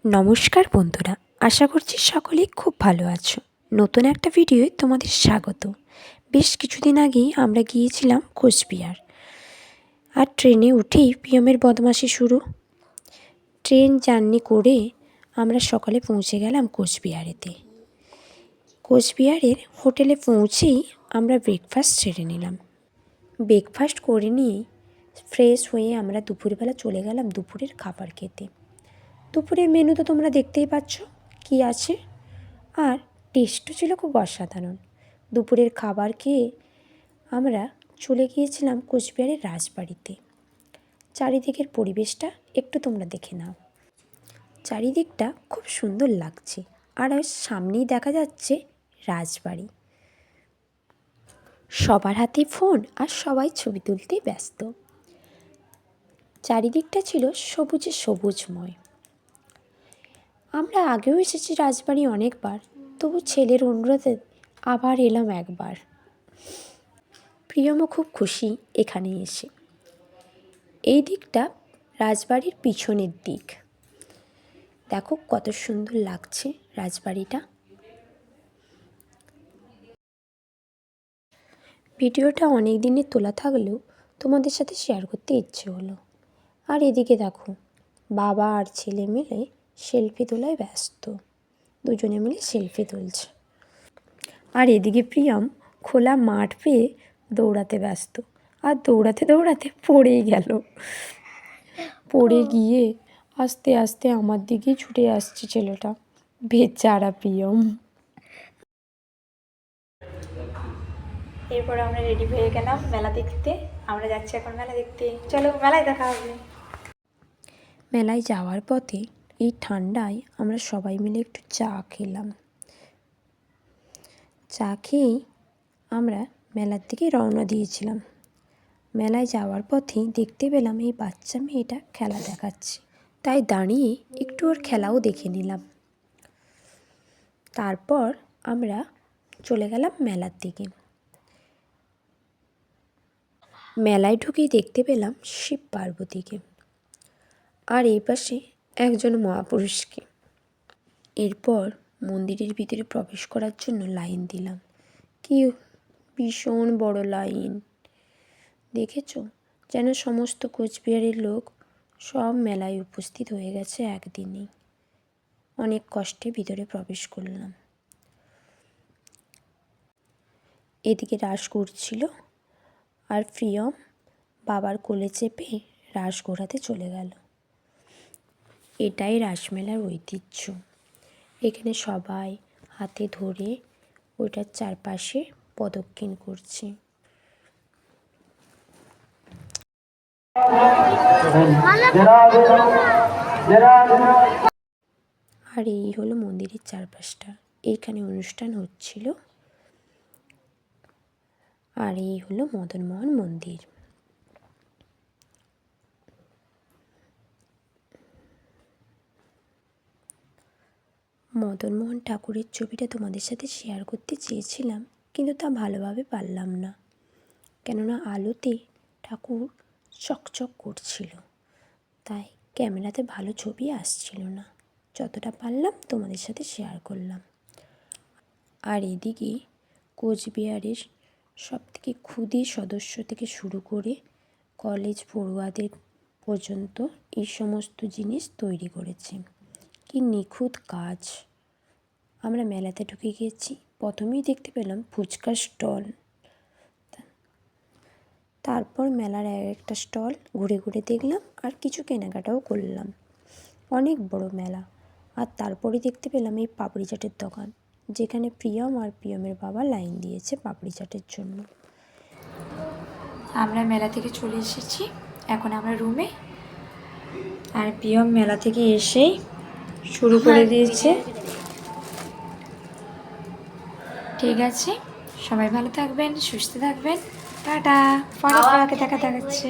নমস্কার বন্ধুরা, আশা করছি সকলেই খুব ভালো আছো। নতুন একটা ভিডিওয় তোমাদের স্বাগত। বেশ কিছুদিন আগেই আমরা গিয়েছিলাম কোচবিহার, আর ট্রেনে উঠেই পিয়মের বদমাশি শুরু। ট্রেন জার্নি করে আমরা সকালে পৌঁছে গেলাম কোচবিহারেতে। কোচবিহারের হোটেলে পৌঁছেই আমরা ব্রেকফাস্ট সেরে নিলাম। ব্রেকফাস্ট করে নিয়েই ফ্রেশ হয়ে আমরা দুপুরবেলা চলে গেলাম দুপুরের খাবার খেতে। দুপুরের মেনু তো তোমরা দেখতেই পাচ্ছ কী আছে, আর টেস্টও ছিল খুব অসাধারণ। দুপুরের খাবার খেয়ে আমরা চলে গিয়েছিলাম কোচবিহারের রাজবাড়িতে। চারিদিকের পরিবেশটা একটু তোমরা দেখে নাও। চারিদিকটা খুব সুন্দর লাগছে, আর সামনেই দেখা যাচ্ছে রাজবাড়ি। সবার হাতে ফোন আর সবাই ছবি তুলতে ব্যস্ত। চারিদিকটা ছিল সবুজে সবুজময়। আমরা আগেও এসেছি রাজবাড়ি অনেকবার, তবু ছেলের অনুরোধে আবার এলাম একবার। প্রিয়মও খুব খুশি এখানে এসে। এই দিকটা রাজবাড়ির পিছনের দিক, দেখো কত সুন্দর লাগছে রাজবাড়িটা। ভিডিওটা অনেক দিনের তোলা থাকলেও তোমাদের সাথে শেয়ার করতে ইচ্ছে হলো। আর এদিকে দেখো, বাবা আর ছেলে মিলে সেলফি তোলায় ব্যস্ত। দুজনে মিলে সেলফি তুলছে। আর এদিকে প্রিয়ম খোলা মাঠ পেয়ে দৌড়াতে ব্যস্ত, আর দৌড়াতে দৌড়াতে পড়েই গেল। পড়ে গিয়ে আস্তে আস্তে আমার দিকেই ছুটে আসছে ছেলেটা, বেচারা প্রিয়ম। এরপর আমরা রেডি হয়ে গেলাম মেলা দেখতে। আমরা যাচ্ছি এখন মেলা দেখতে, চলো মেলায় দেখা হবে। মেলায় যাওয়ার পথে এই ঠান্ডায় আমরা সবাই মিলে একটু চা খেলাম। চা খেয়েই আমরা মেলার দিকে রওনা দিয়েছিলাম। মেলায় যাওয়ার পথেই দেখতে পেলাম এই বাচ্চা মেয়েটা খেলা দেখাচ্ছে, তাই দাঁড়িয়ে একটু ওর খেলাও দেখে নিলাম। তারপর আমরা চলে গেলাম মেলার দিকে। মেলায় ঢুকেই দেখতে পেলাম শিব পার্বতীকে, আর এই পাশে একজন মহাপুরুষকে। এরপর মন্দিরের ভিতরে প্রবেশ করার জন্য লাইন দিলাম। কি ভীষণ বড় লাইন দেখেছো, যেন সমস্ত কোচবিহারের লোক সব মেলায় উপস্থিত হয়ে গেছে একদিনেই। অনেক কষ্টে ভিতরে প্রবেশ করলাম। এদিকে রাস ঘুরছিল, আর প্রিয়ম বাবার কোলে চেপে রাস ঘোরাতে চলে গেল। এটাই রাসমেলার ঐতিহ্য। এখানে সবাই হাতে ধরে ওইটার চারপাশে প্রদক্ষিণ করছে। আর এই হলো মন্দিরের চারপাশটা। এইখানে অনুষ্ঠান হচ্ছিল। আর এই হলো মদনমোহন মন্দির। মদনমোহন ঠাকুরের ছবিটা তোমাদের সাথে শেয়ার করতে চেয়েছিলাম, কিন্তু তা ভালোভাবে পারলাম না, কেননা আলোতে ঠাকুর চকচক করছিল, তাই ক্যামেরাতে ভালো ছবি আসছিল না। যতটা পারলাম তোমাদের সাথে শেয়ার করলাম। আর এদিকে কোচবিহারের সবথেকে ক্ষুদে সদস্য থেকে শুরু করে কলেজ পড়ুয়াদের পর্যন্ত এই সমস্ত জিনিস তৈরি করেছে। কি নিখুঁত কাজ। আমরা মেলাতে ঢুকে গিয়েছি, প্রথমেই দেখতে পেলাম ফুচকার স্টল। তারপর মেলার একটা স্টল ঘুরে ঘুরে দেখলাম, আর কিছু কেনাকাটাও করলাম। অনেক বড় মেলা। আর তারপরে দেখতে পেলাম এই পাপড়ি চাটের দোকান, যেখানে প্রিয়ম আর প্রিয়মের বাবা লাইন দিয়েছে পাপড়ি চাটের জন্য। আমরা মেলা থেকে চলে এসেছি, এখন আমরা রুমে। আর প্রিয়ম মেলা থেকে এসেই শুরু করে দিয়েছে। ঠিক আছে, সবাই ভালো থাকবেন, সুস্থ থাকবেন, টাটা। পরে দেখা দেখাচ্ছে।